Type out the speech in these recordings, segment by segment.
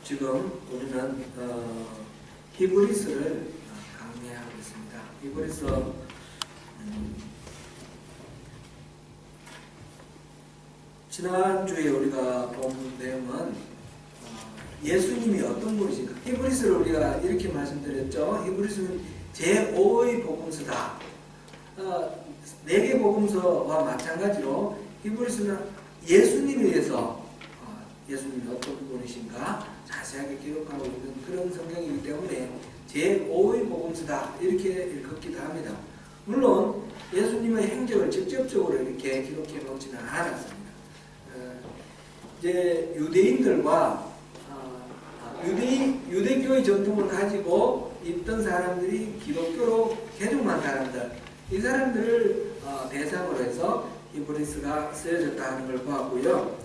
지금 우리는 히브리서를 강의하고 있습니다. 히브리서 지난주에 우리가 본 내용은 예수님이 어떤 분이신가. 히브리서를 우리가 이렇게 말씀드렸죠. 히브리서는 제5의 복음서다. 4개 복음서와 마찬가지로 히브리서는 예수님에 대해서 예수님이 어떤 분이신가 자세하게 기록하고 있는 그런 성경이기 때문에 제5의 복음서다 이렇게 읽었기도 합니다. 물론 예수님의 행적을 직접적으로 이렇게 기록해 놓지는 않았습니다. 이제 유대인들과 유대교의 전통을 가지고 있던 사람들이 기독교로 개종한 사람들, 이 사람들을 대상으로 해서 히브리서가 쓰여졌다는 걸 보았고요.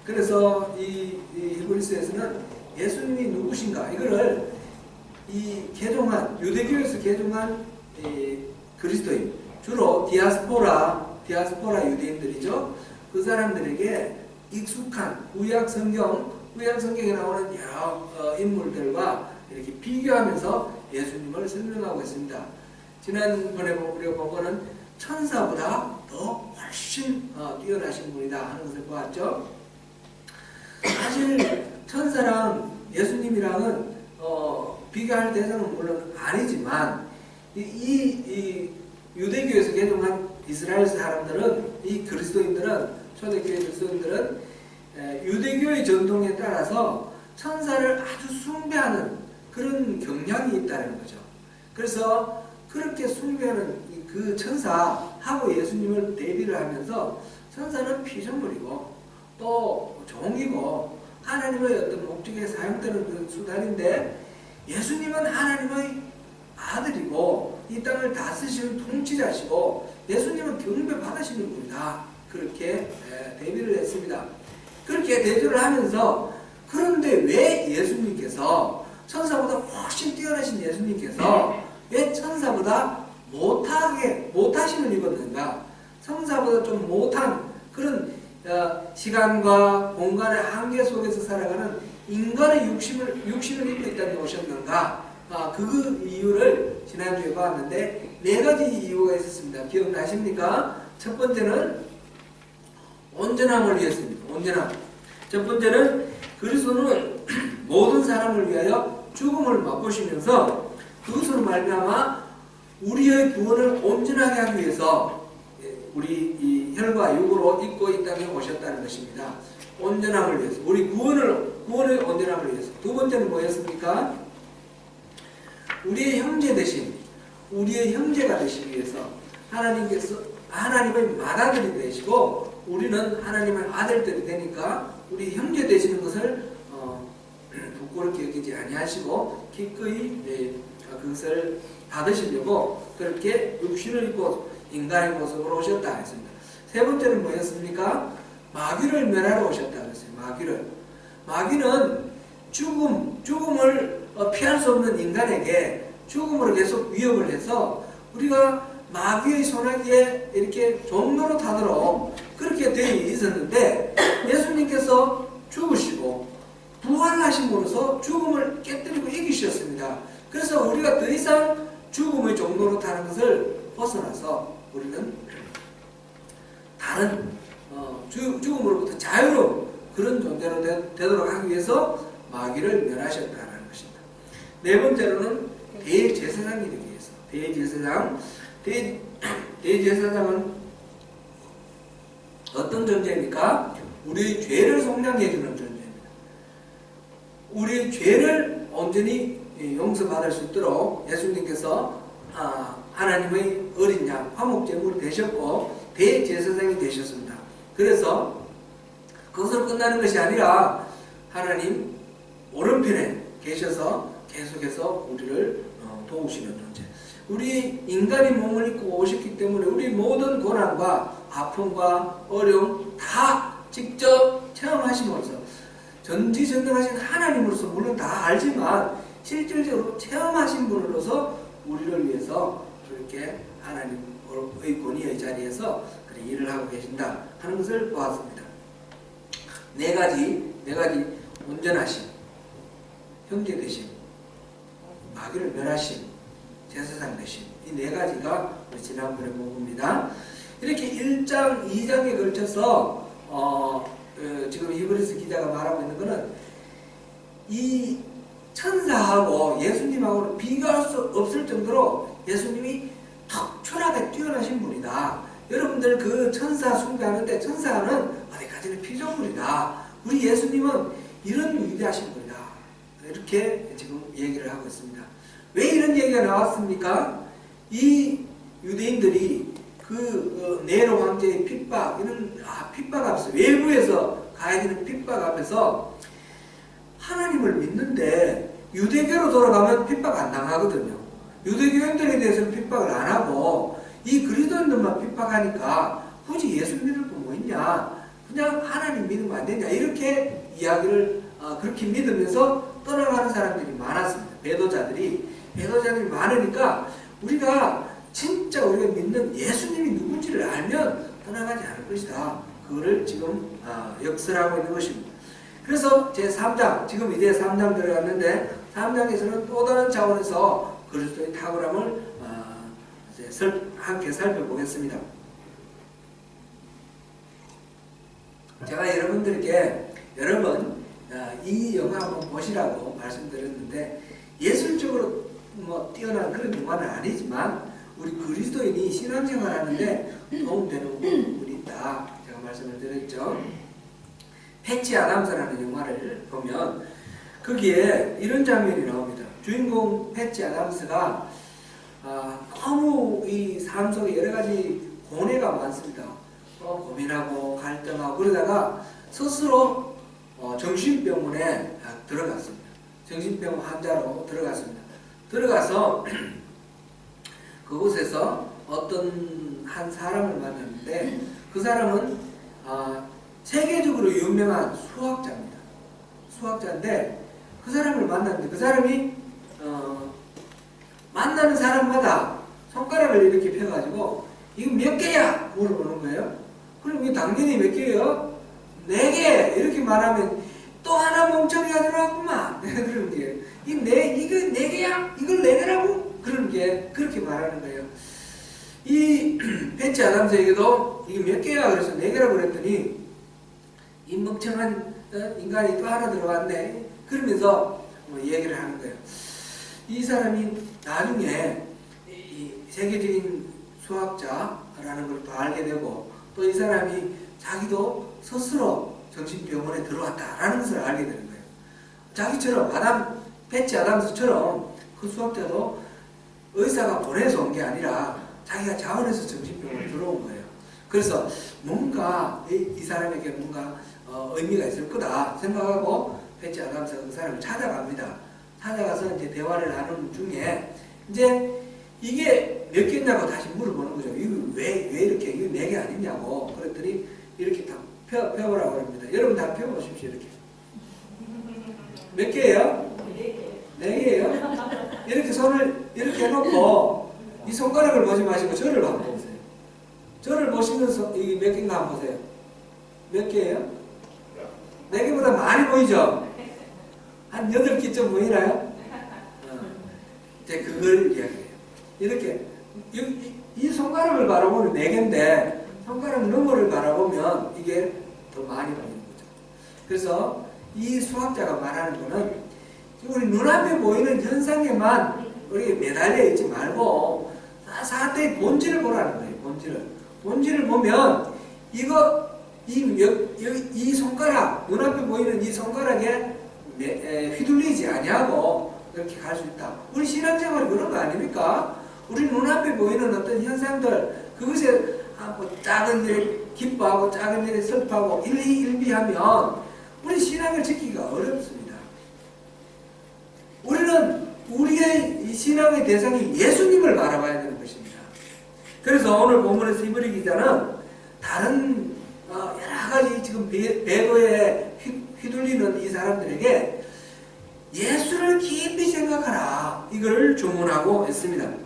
그래서 이 히브리서에서는 예수님이 누구신가 이거를 이 유대교에서 개종한 그리스도인, 주로 디아스포라 유대인들이죠. 그 사람들에게 익숙한 구약 성경에 나오는 여러 인물들과 이렇게 비교하면서 예수님을 설명하고 있습니다. 지난번에 우리가 본 거는 천사보다 더 훨씬 뛰어나신 분이다 하는 것을 보았죠. 사실 천사랑 예수님이랑은 비교할 대상은 물론 아니지만 이 유대교에서 개종한 이스라엘 사람들은, 이 그리스도인들은, 초대교회 그리스도인들은 유대교의 전통에 따라서 천사를 아주 숭배하는 그런 경향이 있다는 거죠. 그래서 그렇게 숭배하는 그 천사하고 예수님을 대비를 하면서 천사는 피조물이고 또 종이고 하나님의 어떤 목적에 사용되는 그런 수단인데, 예수님은 하나님의 아들이고 이 땅을 다스리시는 통치자시고 예수님은 경배받으시는 분이다. 그렇게 대비를 했습니다. 그렇게 대조를 하면서, 그런데 왜 예수님께서, 천사보다 훨씬 뛰어나신 예수님께서 왜 천사보다 못하심을 입었는가? 천사보다 좀 못한 그런 시간과 공간의 한계 속에서 살아가는 인간의 육신을 입고 이 땅에 오셨는가? 그 이유를 지난주에 봤는데 4가지 이유가 있었습니다. 기억나십니까? 첫 번째는 온전함을 위해서입니다. 온전함. 첫 번째는 그리스도는 모든 사람을 위하여 죽음을 맛보시면서 그것으로 말미암아 우리의 구원을 온전하게 하기 위해서 우리 이 혈과 육으로 입고 이 땅에 오셨다는 것입니다. 온전함을 위해서, 우리 구원의 온전함을 위해서. 두 번째는 뭐였습니까? 우리의 형제가 되시기 위해서 하나님께서 하나님의 맏아들이 되시고 우리는 하나님의 아들들이 되니까 우리 형제 되시는 것을 부끄럽게 여기지 아니하시고 기꺼이 그것을 받으시려고 그렇게 육신을 입고 인간의 모습으로 오셨다 했습니다. 세 번째는 뭐였습니까? 마귀를 멸하러 오셨다 그랬어요. 마귀는 죽음을 피할 수 없는 인간에게 죽음으로 계속 위협을 해서 우리가 마귀의 소나기에 이렇게 종로로 타도록 그렇게 되어 있었는데, 예수님께서 죽으시고 부활하심으로써 죽음을 깨뜨리고 이기셨습니다. 그래서 우리가 더 이상 죽음의 종로로 타는 것을 벗어나서 우리는 다른 죽음으로부터 자유로운 그런 존재로 되도록 하기 위해서 마귀를 멸하셨다는 것입니다. 네 번째로는 대제사장이 되기 위해서. 대제사장은 어떤 존재입니까? 우리의 죄를 속량해 주는 존재입니다. 우리의 죄를 온전히 용서받을 수 있도록 예수님께서 하나님의 어린 양, 화목제물이 되셨고 대제사장이 되셨습니다. 그래서 그것으로 끝나는 것이 아니라 하나님 오른편에 계셔서 계속해서 우리를 도우시는 존재. 우리 인간이 몸을 입고 오셨기 때문에 우리 모든 고난과 아픔과 어려움 다 직접 체험하심으로써, 전지전능하신 하나님으로서 물론 다 알지만 실질적으로 체험하신 분으로서 우리를 위해서 그렇게 하나님의 권위의 자리에서 일을 하고 계신다 하는 것을 보았습니다. 네 가지 온전하심, 형제 되심, 마귀를 멸하심, 제사장 되심, 이 네 가지가 우리 지난번에 본 겁니다. 이렇게 1장, 2장에 걸쳐서 지금 히브리서 기자가 말하고 있는 것은 이 천사하고 예수님하고는 비교할 수 없을 정도로 예수님이 특출하게 뛰어나신 분이다. 여러분들 그 천사 숭배하는데 천사는 어디까지는 피조물이다. 우리 예수님은 이런 위대하신 분이다. 이렇게 지금 얘기를 하고 있습니다. 왜 이런 얘기가 나왔습니까? 이 유대인들이 그 네로 황제의 핍박, 이런 핍박 앞에서, 외부에서 가해지는 핍박 앞에서 하나님을 믿는데 유대교로 돌아가면 핍박 안 당하거든요. 유대교인들에 대해서는 핍박을 안 하고 이 그리스도인들만 핍박하니까 굳이 예수 믿을 거 뭐 있냐, 그냥 하나님 믿으면 안 되냐, 이렇게 이야기를 그렇게 믿으면서 떠나가는 사람들이 많았습니다. 배도자들이 많으니까 우리가 진짜 우리가 믿는 예수님이 누군지를 알면 떠나가지 않을 것이다. 그거를 지금 역설하고 있는 것입니다. 그래서 제3장, 지금 이제 3장 들어갔는데 3장에서는 또 다른 차원에서 그리스도의 탁월함을 함께 살펴보겠습니다. 제가 여러분들께 여러 번 이 영화 한번 보시라고 말씀드렸는데 예술적으로 뭐 뛰어난 그런 영화는 아니지만 우리 그리스도인이 신앙생활하는데 도움되는 부분이 있다. 제가 말씀을 드렸죠. 패치 아담스라는 영화를 보면 거기에 이런 장면이 나옵니다. 주인공 패치 아담스가 너무 이 삶 속에 여러 가지 고뇌가 많습니다. 고민하고 갈등하고 그러다가 스스로 정신병원에 들어갔습니다. 정신병원 환자로 들어갔습니다. 들어가서 그곳에서 어떤 한 사람을 만났는데 그 사람은 세계적으로 유명한 수학자입니다. 수학자인데 그 사람을 만났는데 그 사람이 만나는 사람마다 손가락을 이렇게 펴가지고 이거 몇 개야? 물어보는 거예요. 그럼 이게 당연히 몇 개예요? 4개! 이렇게 말하면 또 하나 멍청이가 들어왔구만. 그런 게 이거 4개야? 이걸 4개라고? 그런 게 그렇게 말하는 거예요. 이 패치 아담스에게도 이게 몇 개야? 그래서 4개라고 그랬더니 이 멍청한 인간이 또 하나 들어왔네. 그러면서 얘기를 하는 거예요. 이 사람이 나중에 이 세계적인 수학자라는 걸 또 알게 되고 또 이 사람이 자기도 스스로 정신병원에 들어왔다라는 것을 알게 되는 거예요. 자기처럼 패치 아담스처럼 그 수학자도 의사가 보내서 온 게 아니라 자기가 자원해서 정신병원에 들어온 거예요. 그래서 뭔가 이 사람에게 뭔가 의미가 있을 거다 생각하고 패치 아담스가 그 사람을 찾아갑니다. 찾아가서 이제 대화를 나누는 중에 이제 이게 몇 개냐고 다시 물어보는 거죠. 이거 왜 이렇게 이거 4개 아니냐고. 그랬더니 이렇게 다 펴보라고 합니다. 여러분 다 펴보십시오. 이렇게 몇 개예요? 4개예요? 이렇게 손을 이렇게 해놓고 이 손가락을 보지 마시고 저를 한번 보세요. 저를 보시면서 이게 몇 개인가 한번 보세요. 몇 개예요? 4개보다 많이 보이죠? 한 8개쯤 보이나요? 이제 그걸 이야기해요. 이렇게 이 손가락을 바라보면 4개인데 손가락 너머를 바라보면 이게 더 많이 보이는 거죠. 그래서 이 수학자가 말하는 거는 우리 눈앞에 보이는 현상에만 우리 매달려 있지 말고 사태의 본질을 보라는 거예요. 본질을 보면 이 손가락, 눈앞에 보이는 이 손가락에 휘둘리지 아니하고 이렇게 갈 수 있다. 우리 신앙생활이 그런 거 아닙니까? 우리 눈앞에 보이는 어떤 현상들, 그것에 뭐 작은 일 기뻐하고 작은 일에 슬퍼하고 일희일비하면 우리 신앙을 지키기가 어렵습니다. 우리는 우리의 이 신앙의 대상이 예수님을 바라봐야 되는 것입니다. 그래서 오늘 본문에서 히브리 기자는 다른 여러 가지 지금 배도에 휘둘리는 이 사람들에게 예수를 깊이 생각하라, 이걸 주문하고 있습니다.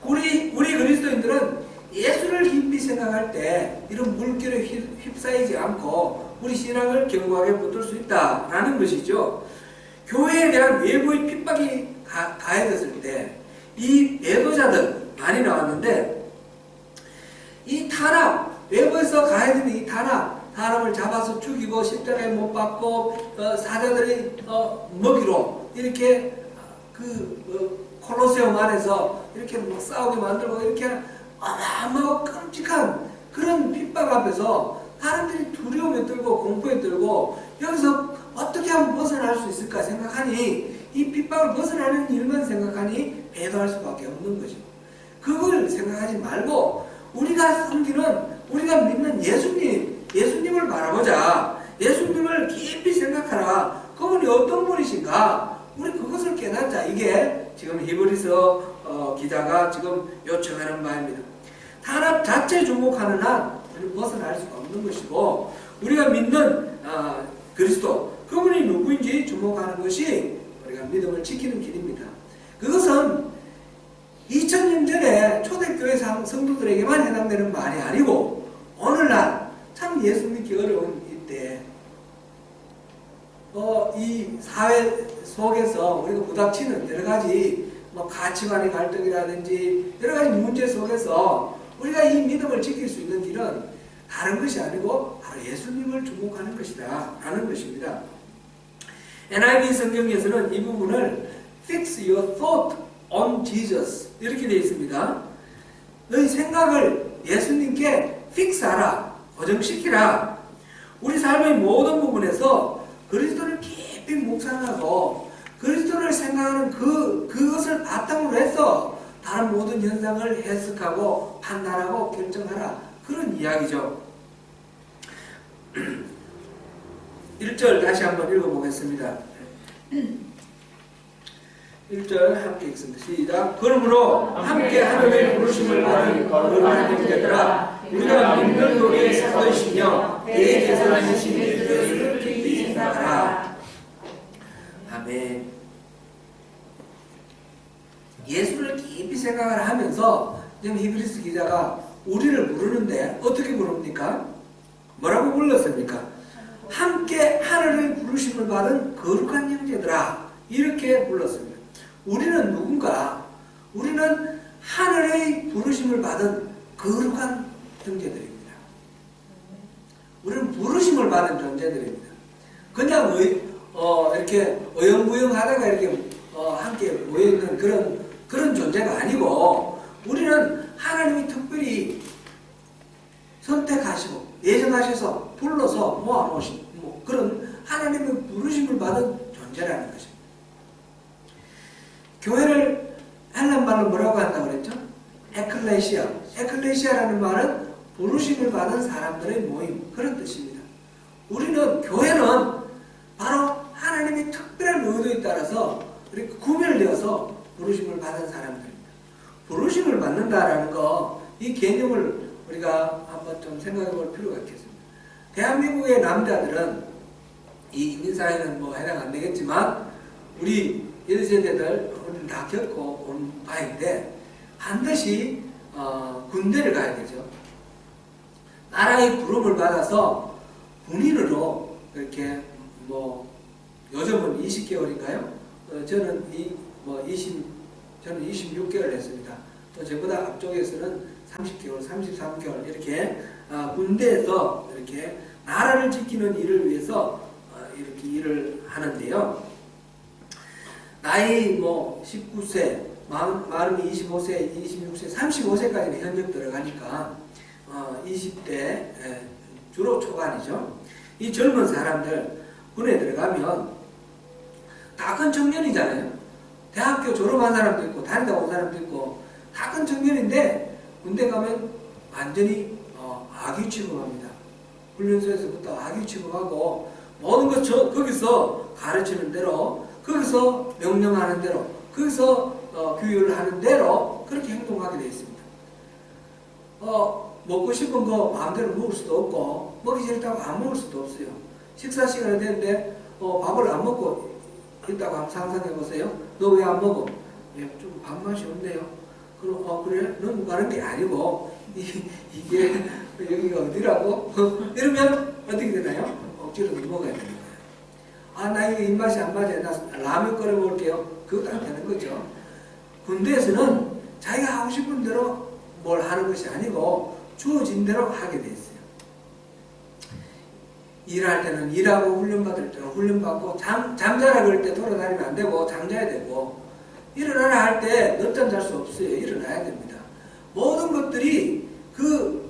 우리 그리스도인들은 예수를 깊이 생각할 때 이런 물결에 휩싸이지 않고 우리 신앙을 견고하게 붙들 수 있다라는 것이죠. 교회에 대한 외부의 핍박이 가해졌을 때 이 매도자들 많이 나왔는데, 이 탄압, 외부에서 가해지는 이 탄압, 사람을 잡아서 죽이고 십자가에 못 박고 사자들의 먹이로 이렇게 콜로세움 안에서 이렇게 막 싸우게 만들고, 이렇게 어마어마하고 끔찍한 그런 핍박 앞에서 사람들이 두려움에 떨고 공포에 떨고, 여기서 어떻게 하면 벗어날 수 있을까 생각하니, 이 핍박을 벗어나는 일만 생각하니 배도할 수밖에 없는 거죠. 그걸 생각하지 말고 우리가 섬기는, 우리가 믿는 예수님을 바라보자. 예수님을 깊이 생각하라. 그분이 어떤 분이신가? 우리 그것을 깨닫자. 이게 지금 히브리서 기자가 지금 요청하는 바입니다. 탄압 자체에 주목하는 한 우리는 벗어날 수가 없는 것이고, 우리가 믿는 그리스도, 그분이 누구인지 주목하는 것이 우리가 믿음을 지키는 길입니다. 그것은 2000년 전에 초대교회 성도들에게만 해당되는 말이 아니고, 오늘날 참 예수 믿기 어려운 이때 이 사회 속에서 우리가 부닥치는 여러 가지 가치관의 갈등이라든지 여러 가지 문제 속에서 우리가 이 믿음을 지킬 수 있는 길은 다른 것이 아니고 바로 예수님을 주목하는 것이다 라는 것입니다. NIV 성경에서는 이 부분을 Fix your thought on Jesus 이렇게 되어 있습니다. 너희 생각을 예수님께 픽스하라, 고정시키라. 우리 삶의 모든 부분에서 그리스도를 깊이 묵상하고 그리스도를 생각하는 그것을 바탕으로 해서 다른 모든 현상을 해석하고 판단하고 결정하라, 그런 이야기죠. 1절 다시 한번 읽어보겠습니다. 1절 함께 읽습니다. 시작. 그러므로 함께 하늘의 부르심을 받은 거룩한 형제들아, 우리가 믿는 도리의 사도이시며 때에 계산하신 일들을 깊이 생각하라. 아멘. 예수를 깊이 생각을 하면서 지금 히브리서 기자가 우리를 부르는데 어떻게 부릅니까? 뭐라고 불렀습니까? 함께 하늘의 부르심을 받은 거룩한 형제들아, 이렇게 불렀습니다. 우리는 누군가? 우리는 하늘의 부르심을 받은 거룩한 형제들입니다. 우리는 부르심을 받은 존재들입니다. 그냥 이렇게 어영부영하다가 이렇게 함께 모여있는 그런 존재가 아니고, 우리는 하나님이 특별히 선택하시고 예정하셔서 불러서 모아놓으신 그런 하나님의 부르심을 받은 존재라는 것입니다. 교회를 헬란말로 뭐라고 한다고 그랬죠? 에클레시아. 에클레시아라는 말은 부르심을 받은 사람들의 모임, 그런 뜻입니다. 우리는, 교회는 바로 하나님의 특별한 의도에 따라서 이렇게 구별되어서 부르심을 받은 사람들입니다. 부르심을 받는다라는 거, 이 개념을 우리가 한번 좀 생각해 볼 필요가 있겠습니다. 대한민국의 남자들은, 이 이민사회는 해당 안 되겠지만 우리 1세대들 우리는 다 겪고 온 바인데, 반드시 군대를 가야 되죠. 나라의 부름을 받아서 군인으로 이렇게 요즘은 20개월인가요? 저는 26개월 했습니다. 또 저보다 앞쪽에서는 30개월, 33개월 이렇게 군대에서 이렇게 나라를 지키는 일을 위해서 이렇게 일을 하는데요. 나이 19세, 마흔이 25세, 26세, 35세까지는 현역 들어가니까 20대 주로 초반이죠. 이 젊은 사람들 군에 들어가면 다 큰 청년이잖아요. 대학교 졸업한 사람도 있고 다니다 온 사람도 있고 다 큰 청년인데, 군대 가면 완전히 아기 취급합니다. 훈련소에서부터 아기 취급하고, 모든 것 거기서 가르치는 대로, 거기서 명령하는 대로, 거기서 규율을 하는 대로 그렇게 행동하게 되어 있습니다. 먹고 싶은 거 마음대로 먹을 수도 없고, 먹기 싫다고 안 먹을 수도 없어요. 식사 시간이 되는데 밥을 안 먹고 있다고 한번 상상해 보세요. 너 왜 안 먹어? 좀 밥맛이 없네요. 그럼 그래? 너무 가는 게 아니고 이게 여기가 어디라고? 이러면 어떻게 되나요? 억지로 먹어야 됩니다. 아, 나 이거 입맛이 안 맞아. 나 라면 끓여 먹을게요. 그것도 안 되는 거죠. 군대에서는 자기가 하고 싶은 대로 뭘 하는 것이 아니고 주어진 대로 하게 돼 있어요. 일할 때는 일하고 훈련받을 때는 훈련받고 잠자라 그럴 때 돌아다니면 안 되고 잠자야 되고 일어나라 할 때 늦잠 잘 수 없어요. 일어나야 됩니다. 모든 것들이 그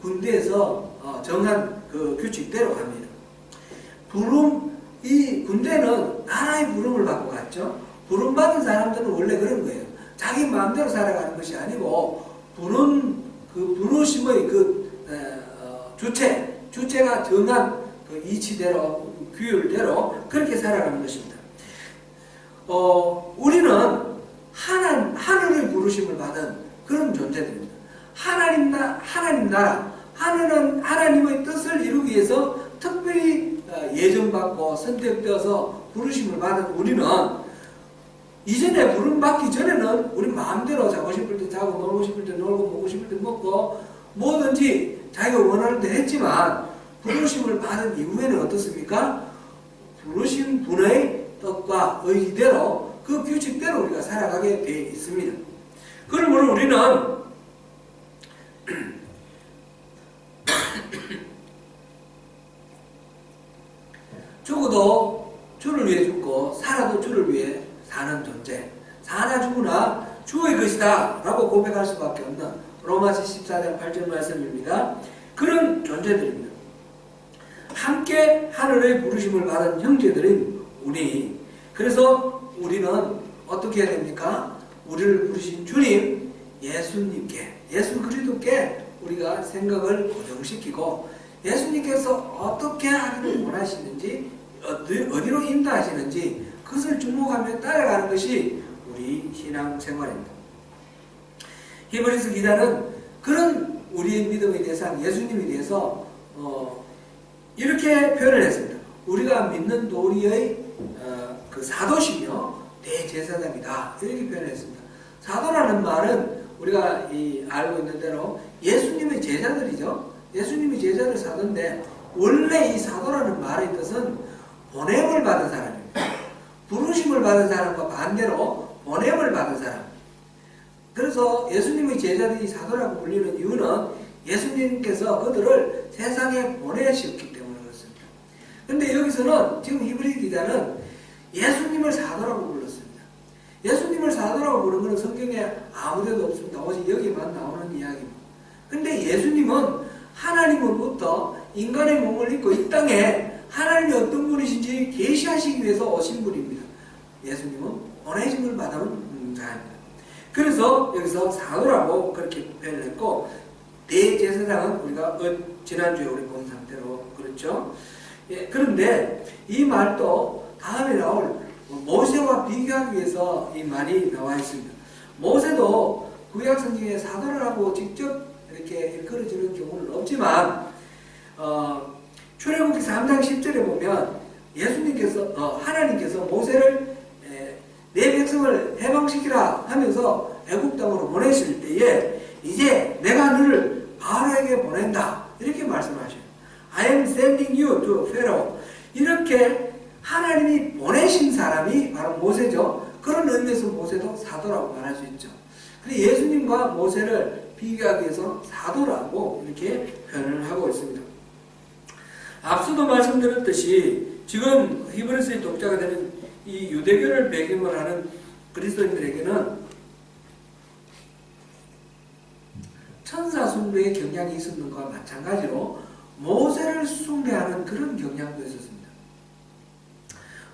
군대에서 정한 그 규칙대로 합니다. 이 군대는 나라의 부름을 받고 갔죠. 부름받은 사람들은 원래 그런 거예요. 자기 마음대로 살아가는 것이 아니고 부르심의 주체가 정한 그 이치대로 규율대로 그렇게 살아가는 것입니다. 우리는 하늘의 부르심을 받은 그런 존재들입니다. 하나님 나라, 하나님의 뜻을 이루기 위해서 특별히 예정받고 선택되어서 부르심을 받은 우리는 이전에 부름받기 전에는 우리 마음대로 자고 싶을 때 자고 놀고 싶을 때 놀고 먹고 싶을 때 먹고 뭐든지 자기가 원하는 데 했지만 부르심을 받은 이후에는 어떻습니까? 부르신 분의 뜻과 의지대로 그 규칙대로 우리가 살아가게 되어 있습니다. 그러므로 우리는 죽어도 주를 위해 죽고 살아도 주를 위해 사는 존재, 사나 죽으나 주의 것이다 라고 고백할 수밖에 없는 로마서 14장 8절 말씀입니다. 그런 존재들입니다. 함께 하늘의 부르심을 받은 형제들인 우리, 그래서 우리는 어떻게 해야 됩니까? 우리를 부르신 주님 예수님께, 예수 그리스도께 우리가 생각을 고정시키고 예수님께서 어떻게 하기를 원하시는지 어디로 인도하시는지 그것을 주목하며 따라가는 것이 우리 신앙생활입니다. 히브리서 기자는 그런 우리의 믿음의 대상 예수님에 대해서 이렇게 표현을 했습니다. 우리가 믿는 도리의 그 사도시며 대제사장이다 이렇게 표현했습니다. 사도라는 말은 우리가 알고 있는 대로 예수님의 제자들이죠. 예수님이 제자를 사도인데 원래 이 사도라는 말의 뜻은 보냄을 받은 사람입니다. 부르심을 받은 사람과 반대로 보냄을 받은 사람. 그래서 예수님의 제자들이 사도라고 불리는 이유는 예수님께서 그들을 세상에 보내셨기 때문에 그렇습니다. 그런데 여기서는 지금 히브리 기자는 예수님을 사도라고 불렀습니다. 예수님을 사도라고 부르는 것은 성경에 아무데도 없습니다. 오직 여기만 나오는 이야기입니다. 근데 예수님은 하나님으로부터 인간의 몸을 입고 이 땅에 하나님이 어떤 분이신지 계시하시기 위해서 오신 분입니다. 예수님은 보내심을 받은 자입니다. 그래서 여기서 사도라고 그렇게 표현을 했고 대제사장은 우리가 지난주에 우리 본 상태로 그렇죠. 예, 그런데 이 말도 다음에 나올 모세와 비교하기 위해서 이 말이 나와 있습니다. 모세도 구약 성경에 사도라고 직접 이렇게 일컬어지는 경우는 없지만 출애굽기 3장 10절에 보면 하나님께서 모세를 내 백성을 해방시키라 하면서 애굽 땅으로 보내실 때에 이제 내가 너를 바로에게 보낸다 이렇게 말씀하셔요. I am sending you to Pharaoh. 이렇게 하나님이 보내신 사람이 바로 모세죠. 그런 의미에서 모세도 사도라고 말할 수 있죠. 그래서 예수님과 모세를 비교하기 위해서 사도라고 이렇게 표현을 하고 있습니다. 앞서도 말씀드렸듯이 지금 히브리서의 독자가 되는 이 유대교를 배경으로 하는 그리스도인들에게는 천사 숭배의 경향이 있었는 것과 마찬가지로 모세를 숭배하는 그런 경향도 있었습니다.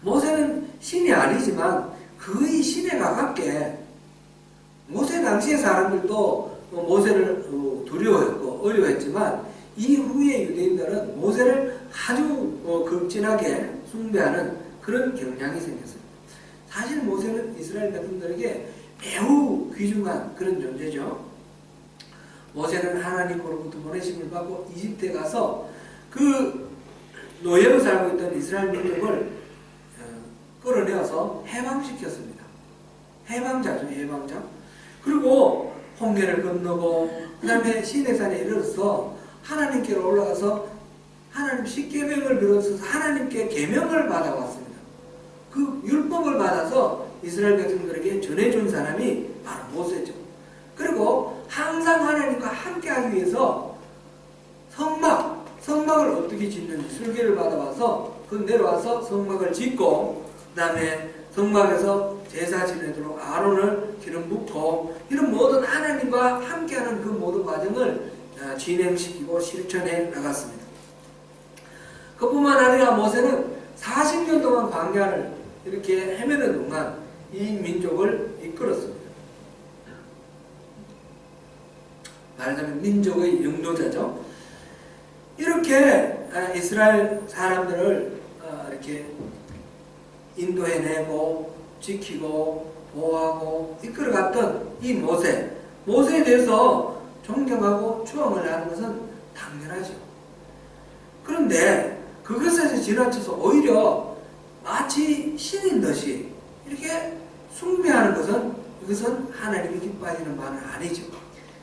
모세는 신이 아니지만 거의 신에 가깝게 모세 당시의 사람들도 모세를 두려워했고 어려워했지만 이후의 유대인들은 모세를 아주 극진하게 숭배하는 그런 경향이 생겼습니다. 사실 모세는 이스라엘 백성들에게 매우 귀중한 그런 존재죠. 모세는 하나님으로부터 보내심을 받고 이집트에 가서 그 노예로 살고 있던 이스라엘 민족을 끌어내어서 해방시켰습니다. 해방자죠, 해방자. 그리고 홍해를 건너고 그 다음에 시내산에 이르러서 하나님께로 올라가서 하나님 십계명을 비롯해서 하나님께 계명을 받아왔습니다. 그 율법을 받아서 이스라엘 백성들에게 전해준 사람이 바로 모세죠. 그리고 항상 하나님과 함께하기 위해서 성막을 어떻게 짓는지 설계를 받아와서 그 내려와서 성막을 짓고 그 다음에 성막에서 제사 지내도록 아론을 기름 붓고 이런 모든 하나님과 함께하는 그 모든 과정을 진행시키고 실천해 나갔습니다. 그뿐만 아니라 모세는 40년 동안 광야를 이렇게 헤매는 동안 이 민족을 이끌었습니다. 말하자면 민족의 영도자죠. 이렇게 이스라엘 사람들을 이렇게 인도해내고 지키고 보호하고 이끌어갔던 이 모세에 대해서 존경하고 추앙을 하는 것은 당연하죠. 그런데 그것에서 지나쳐서 오히려 마치 신인 듯이 이렇게 숭배하는 것은 이것은 하나님이 기뻐하시는 바는 아니죠.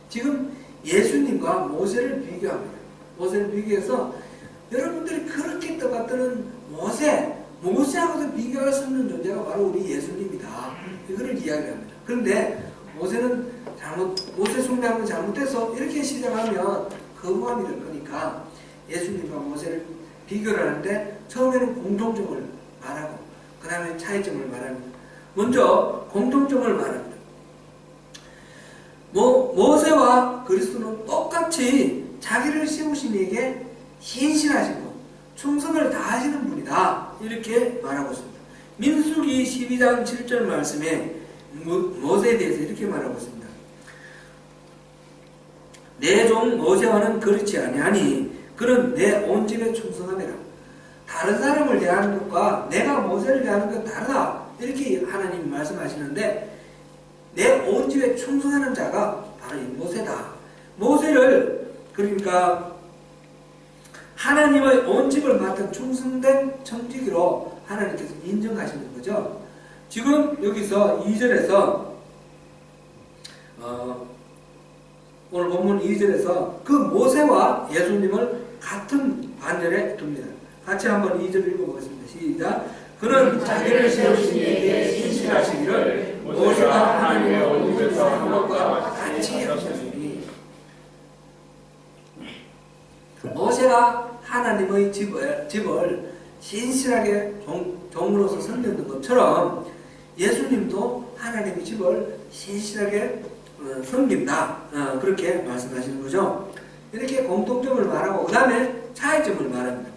지금 예수님과 모세를 비교합니다. 모세를 비교해서 여러분들이 그렇게 떠받드는 모세하고도 비교할 수 없는 존재가 바로 우리 예수님이다. 이거를 이야기합니다. 그런데 모세 숭배하는 건 잘못해서 이렇게 시작하면 거부감이 될 거니까 예수님과 모세를 비교를 하는데 처음에는 공통점을 말하고 그 다음에 차이점을 말합니다. 먼저 공통점을 말합니다. 모세와 그리스도는 똑같이 자기를 세우신 이에게 신실하시고 충성을 다하시는 분이다. 이렇게 말하고 있습니다. 민수기 12장 7절 말씀에 모세에 대해서 이렇게 말하고 있습니다. 내 종 모세와는 그렇지 아니하니 그는 내 온 집에 충성하니라. 다른 사람을 대하는 것과 내가 모세를 대하는 건 다르다. 이렇게 하나님이 말씀하시는데 내 온 집에 충성하는 자가 바로 이 모세다. 모세를 그러니까 하나님의 온 집을 맡은 충성된 청지기로 하나님께서 인정하시는 거죠. 지금 여기서 2절에서 오늘 본문 2절에서 그 모세와 예수님을 같은 반절에 둡니다. 같이 한번 2절 읽어보겠습니다. 시작. 그는 자기를 세우신 이에게 신실하시기를 모세가 하나님의 온 집에서 한 것과 같이 하셨으니. 모세가 하나님의 집을 신실하게 종으로서 섬겼는 것처럼 예수님도 하나님의 집을 신실하게 섬긴다. 그렇게 말씀하시는 거죠. 이렇게 공통점을 말하고 그 다음에 차이점을 말합니다.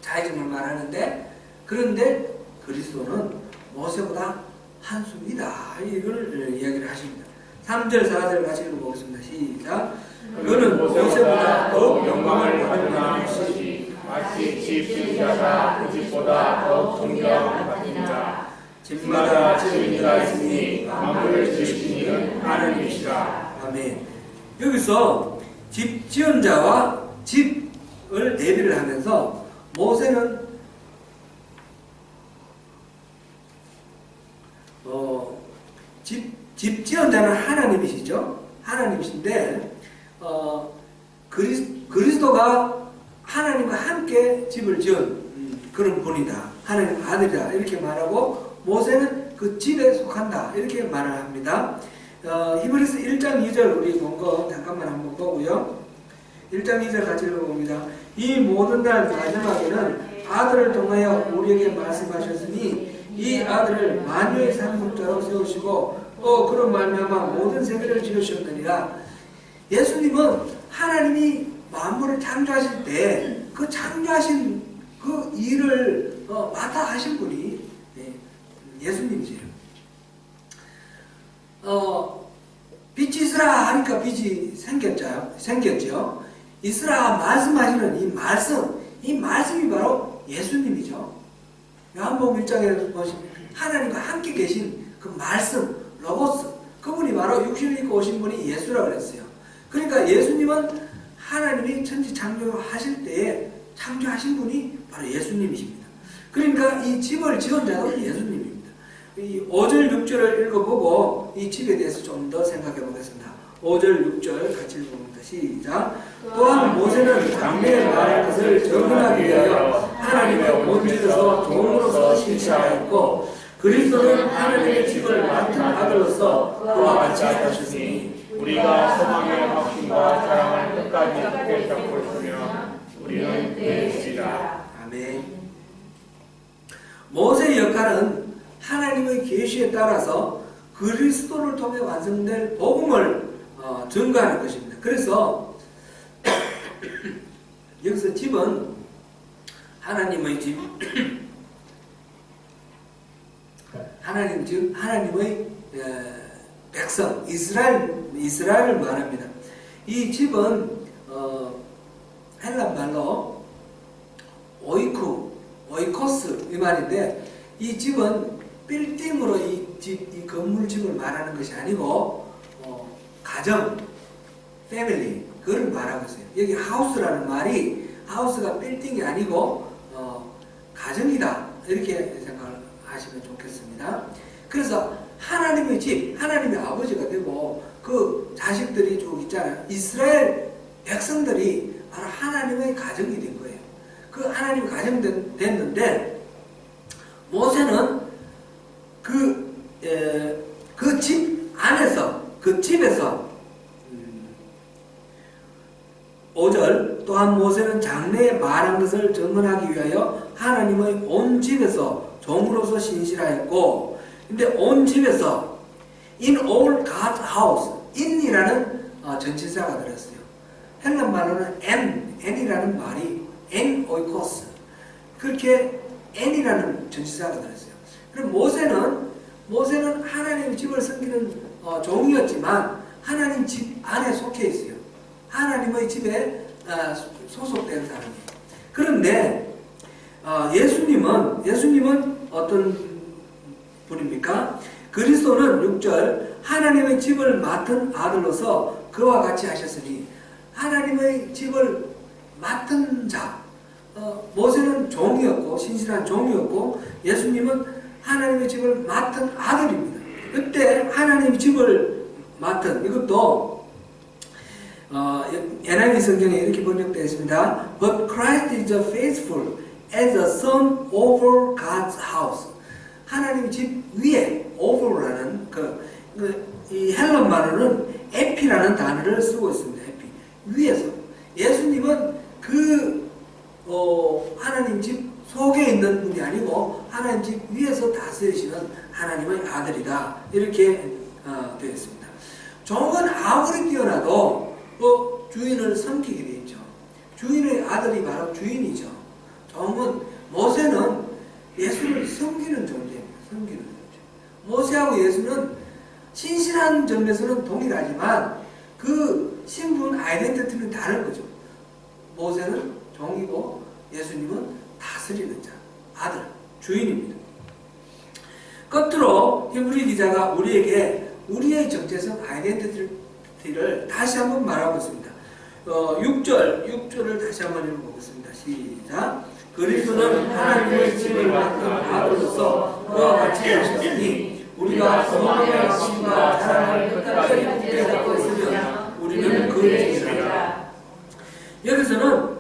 차이점을 말하는데 그런데 그리스도는 모세보다 한수이다. 이걸 이야기를 하십니다. 3절 4절 같이 읽어보겠습니다. 시작. 그는 모세보다 더욱 영광을 받으나 것이 마치 집 지은 그 집보다 더욱 존경받으니라. 집마다 주인이가 있으니 만물을 지으신 이는 하나님이시라. 아멘. 여기서 집 지은 자와 집을 대비를 하면서 모세는 집 지은 자는 하나님이시죠. 하나님이신데 그리스도가 하나님과 함께 집을 지은 그런 분이다. 하나님 아들이다. 이렇게 말하고 모세는 그 집에 속한다. 이렇게 말을 합니다. 히브리서 1장 2절 우리 본 거 잠깐만 한번 보고요. 1장 2절 같이 읽어봅니다. 이 모든 날 마지막에는 아들을 통하여 우리에게 말씀하셨으니 이 아들을 만유의 상속자로 세우시고 또 그런 말미암아 모든 세계를 지으셨느니라. 예수님은 하나님이 만물을 창조하실 때 그 창조하신 그 일을 맡아 하신 분이 예수님이세요. 빛이 있으라 하니까 빛이 생겼죠. 있으라 말씀하시는 이 말씀이 바로 예수님이죠. 요한복음 1장에 보시면 하나님과 함께 계신 그 말씀, 로고스, 그분이 바로 육신을 입고 오신 분이 예수라고 그랬어요. 그러니까 예수님은 하나님이 천지 창조하실 때에 창조하신 분이 바로 예수님이십니다. 그러니까 이 집을 지은 자도 예수님입니다. 이 5절 6절을 읽어보고 이 집에 대해서 좀 더 생각해 보겠습니다. 5절 6절 같이 읽어봅니다. 시작. 또한 모세는 장래에 말할 것을 정언하기 위하여 하나님의 온 집에서 종으로서 신실하였고 그리스도는 하나님의 집을 맡은 아들로서 그와 같이 하셨으니 우리가 소망의 확신과 사랑을 끝까지 굳게 잡고 있으며 우리는 그의 집이라. 아멘. 모세의 역할은 하나님의 계시에 따라서 그리스도를 통해 완성될 복음을 증거하는 것입니다. 그래서 여기서 집은 하나님의 집, 하나님의 백성, 이스라엘을 말합니다. 이 집은 헬라 말로 오이코스 이 말인데, 이 집은 빌딩으로 이 건물집을 말하는 것이 아니고 가정, 패밀리, 그걸 말하고 있어요. 여기 하우스라는 말이 하우스가 빌딩이 아니고 가정이다, 이렇게 생각하시면 좋겠습니다. 그래서 하나님의 집, 하나님의 아버지가 되고 그 자식들이 쭉 있잖아요. 이스라엘 백성들이 바로 하나님의 가정이 된 거예요. 그 하나님의 가정 됐는데, 모세는 그 집 안에서, 그 집에서 5절, 또한 모세는 장래에 말한 것을 증언하기 위하여 하나님의 온 집에서 종으로서 신실하였고, 근데 온 집에서 in all God's house, in이라는 전치사가 들었어요. 헬라 말로는 n이라는 말이 en oikos, 그렇게 n이라는 전치사가 들었어요. 그럼 모세는 하나님의 집을 섬기는 종이었지만 하나님 집 안에 속해 있어요. 하나님의 집에 소속된 사람이에요. 그런데 예수님은 어떤 분입니까? 그리스도는 6절, 하나님의 집을 맡은 아들로서 그와 같이 하셨으니, 하나님의 집을 맡은 자, 모세는 종이었고 신실한 종이었고 예수님은 하나님의 집을 맡은 아들입니다. 그때 하나님의 집을 맡은, 이것도 NIV 성경에 이렇게 번역되어 있습니다. But Christ is faithful as a son over God's house. 하나님 집 위에, over라는 이 헬라 말로는 에피라는 단어를 쓰고 있습니다. 에피, 위에서. 예수님은 하나님 집 속에 있는 분이 아니고 하나님 집 위에서 다스리시는 하나님의 아들이다, 이렇게 되어 있습니다. 종은 아무리 뛰어나도 주인을 섬기게 되어 있죠. 주인의 아들이 바로 주인이죠. 모세는 예수를 섬기는 존재입니다. 섬기는 존재. 모세하고 예수는 신실한 점에서는 동일하지만 그 신분 아이덴티티는 다른 거죠. 모세는 종이고 예수님은 다스리는 자, 아들, 주인입니다. 끝으로 히브리 기자가 우리에게 우리의 정체성 아이덴티티를 다시 한번 말하고 있습니다. 6절을 다시 한번 읽어보겠습니다. 시작. 그리스도는 하나님의 집을 맡은 아들로서 그와 같이 하셨으니 우리가 소망의 확신과 사랑을 끝까지 굳게 잡고 있으면 우리는 그의 집이라. 여기서는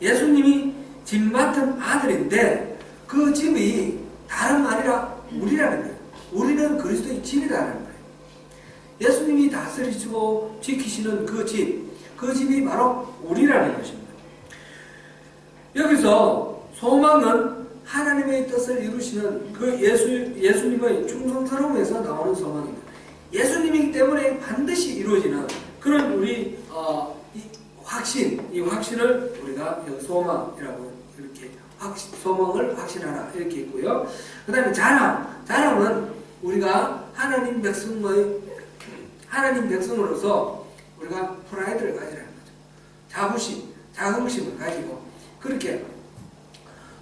예수님이 집 맡은 아들인데 그 집이 다른 말이라 우리라는 거예요. 우리는 그리스도의 집이라는 거예요. 예수님이 다스리시고 지키시는 그 집이 바로 우리라는 것입니다. 여기서 소망은 하나님의 뜻을 이루시는 그 예수님의 충성스러움에서 나오는 소망입니다. 예수님이기 때문에 반드시 이루어지는 그런 우리 이 확신을 우리가 소망이라고 이렇게 소망을 확신하라, 이렇게 있고요. 그 다음에 자랑은 우리가 하나님 백성으로서 우리가 프라이드를 가지라는 거죠. 자긍심을 가지고, 그렇게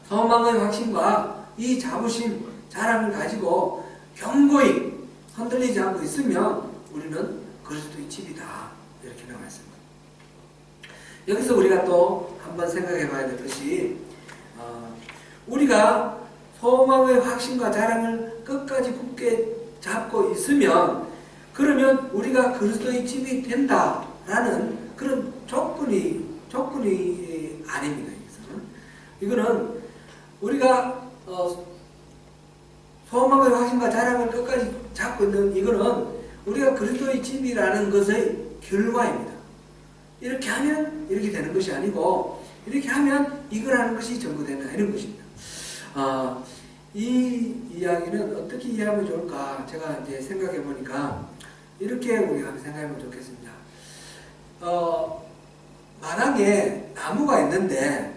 소망의 확신과 이 자부심, 자랑을 가지고 견고히 흔들리지 않고 있으면 우리는 그리스도의 집이다, 이렇게 나와 있습니다. 여기서 우리가 또 한번 생각해 봐야 될 것이, 우리가 소망의 확신과 자랑을 끝까지 굳게 잡고 있으면, 그러면 우리가 그리스도의 집이 된다라는 그런 조건이 아닙니다. 이거는 우리가 소망의 확신과 자랑을 끝까지 잡고 있는 이거는 우리가 그리스도의 집이라는 것의 결과입니다. 이렇게 하면 이렇게 되는 것이 아니고 이렇게 하면 이거라는 것이 전부된다 이런 것입니다. 이 이야기는 어떻게 이해하면 좋을까 제가 이제 생각해 보니까 이렇게 우리가 한번 생각하면 좋겠습니다. 마당에 나무가 있는데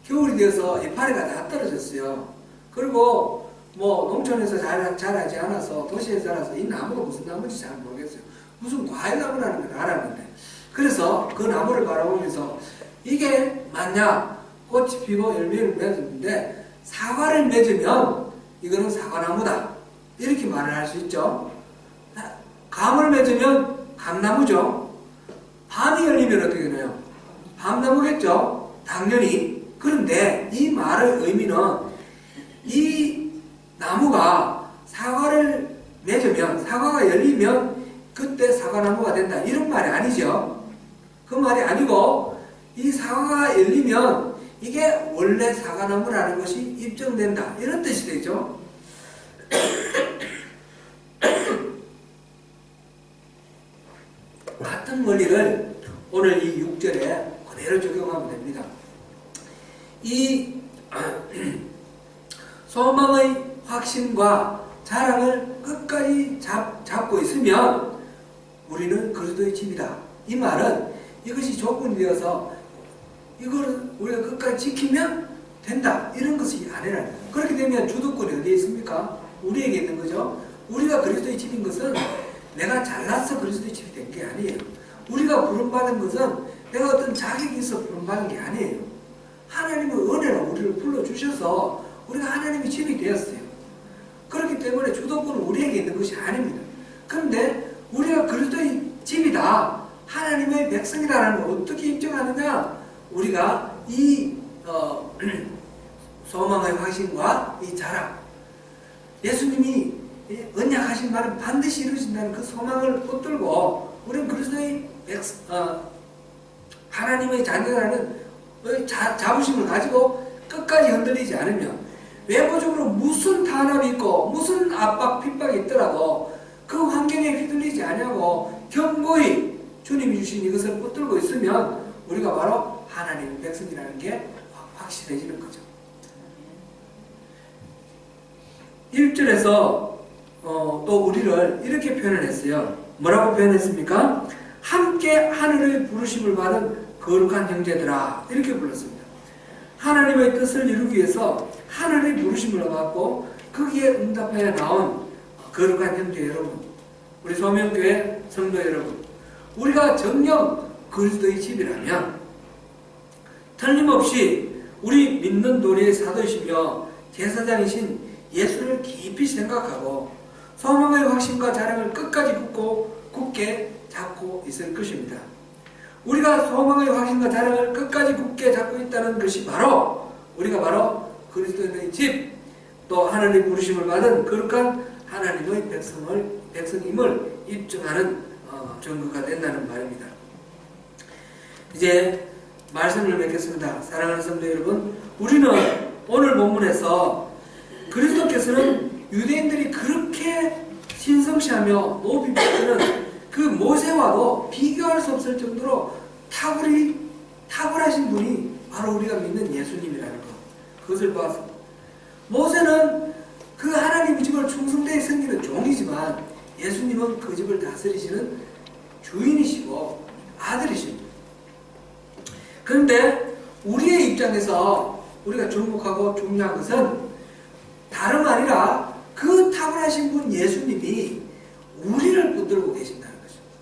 겨울이 되어서 이파리가 다 떨어졌어요. 그리고 뭐 농촌에서 자라지 않아서 도시에 자라서 이 나무가 무슨 나무인지 잘 모르겠어요. 무슨 과일나무라는 걸 알았는데 그래서 그 나무를 바라보면서 이게 맞냐? 꽃이 피고 열매를 맺었는데 사과를 맺으면 이거는 사과나무다 이렇게 말을 할 수 있죠. 감을 맺으면 감나무죠. 밤이 열리면 어떻게 되나요? 밤나무겠죠. 당연히. 그런데 이 말의 의미는 이 나무가 사과를 맺으면 사과가 열리면 그때 사과나무가 된다 이런 말이 아니죠. 그 말이 아니고 이 사과가 열리면 이게 원래 사과나무라는 것이 입증된다 이런 뜻이 되죠. 같은 원리를 오늘 이 6절에 그대로 적용하면 됩니다. 이 소망의 확신과 자랑을 끝까지 잡고 있으면 우리는 그리스도의 집이다. 이 말은 이것이 조건이 되어서 이걸 우리가 끝까지 지키면 된다. 이런 것이 아니라는 거예요. 그렇게 되면 주도권이 어디에 있습니까? 우리에게 있는 거죠. 우리가 그리스도의 집인 것은 내가 잘나서 그리스도의 집이 된 게 아니에요. 우리가 부름받은 것은 내가 어떤 자격이 있어 부름받은 게 아니에요. 하나님의 은혜로 우리를 불러주셔서 우리가 하나님의 집이 되었어요. 그렇기 때문에 주도권은 우리에게 있는 것이 아닙니다. 그런데 우리가 그리스도의 집이다. 하나님의 백성이라는 걸 어떻게 입증하느냐? 우리가 이 소망의 확신과 이 자랑, 예수님이 언약하신 말은 반드시 이루어진다는 그 소망을 붙들고 우리는 그리스도의 하나님의 자녀라는 자부심을 가지고 끝까지 흔들리지 않으면 외부적으로 무슨 탄압이 있고 무슨 압박, 핍박이 있더라도 그 환경에 휘둘리지 않냐고 견고히 주님이 주신 이것을 붙들고 있으면 우리가 바로 하나님의 백성이라는 게 확실해지는 거죠. 1절에서 또 우리를 이렇게 표현을 했어요. 뭐라고 표현했습니까? 함께 하늘의 부르심을 받은 거룩한 형제들아 이렇게 불렀습니다. 하나님의 뜻을 이루기 위해서 하늘의 부르심을 받고 거기에 응답하여 나온 거룩한 형제 여러분, 우리 소명교회 성도 여러분, 우리가 정녕 그리스도의 집이라면 틀림없이 우리 믿는 도리의 사도이시며 제사장이신 예수를 깊이 생각하고 소망의 확신과 자랑을 끝까지 굳게 잡고 있을 것입니다. 우리가 소망의 확신과 자랑을 끝까지 굳게 잡고 있다는 것이 우리가 바로 그리스도의 집, 또 하나님의 부르심을 받은 거룩한 하나님의 백성임을 입증하는 증거가 된다는 말입니다. 이제 말씀을 맺겠습니다. 사랑하는 성도 여러분, 우리는 오늘 본문에서 그리스도께서는 유대인들이 그렇게 신성시하며 높이 비추는 그 모세와도 비교할 수 없을 정도로 탁월하신 분이 바로 우리가 믿는 예수님이라는 것, 그것을 보았습니다. 모세는 그 하나님의 집을 충성되게 섬기는 종이지만 예수님은 그 집을 다스리시는 주인이시고 아들이십니다. 그런데 우리의 입장에서 우리가 주목하고 중요한 것은 다름 아니라 그 탁월하신 분 예수님이 우리를 붙들고 계신다는 것입니다.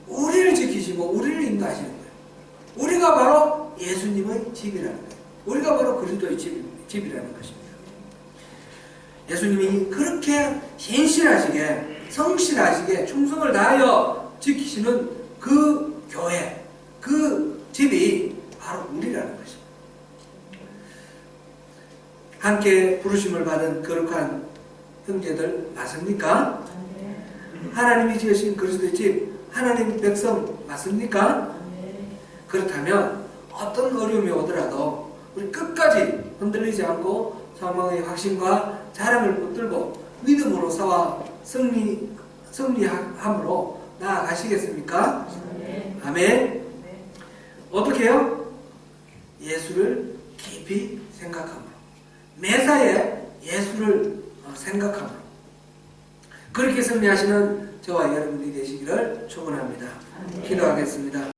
우리를 지키시고 우리를 인도하시는 거예요. 우리가 바로 예수님의 집이라는 거예요. 우리가 바로 그리스도의 집이라는 것입니다. 예수님이 그렇게 신실하시게 성실하시게 충성을 다하여 지키시는 그 교회, 그 집이 바로 우리라는 것입니다. 함께 부르심을 받은 거룩한 형제들 맞습니까? 하나님이 지으신 그리스도의 집, 하나님의 백성 맞습니까? 그렇다면 어떤 어려움이 오더라도 우리 끝까지 흔들리지 않고 소망의 확신과 자랑을 붙들고 믿음으로 싸워 승리함으로 나아가시겠습니까? 아멘. 어떻게 해요? 예수를 깊이 생각함으로, 매사에 예수를 생각함으로 그렇게 승리하시는 저와 여러분이 되시기를 축원합니다. 기도하겠습니다.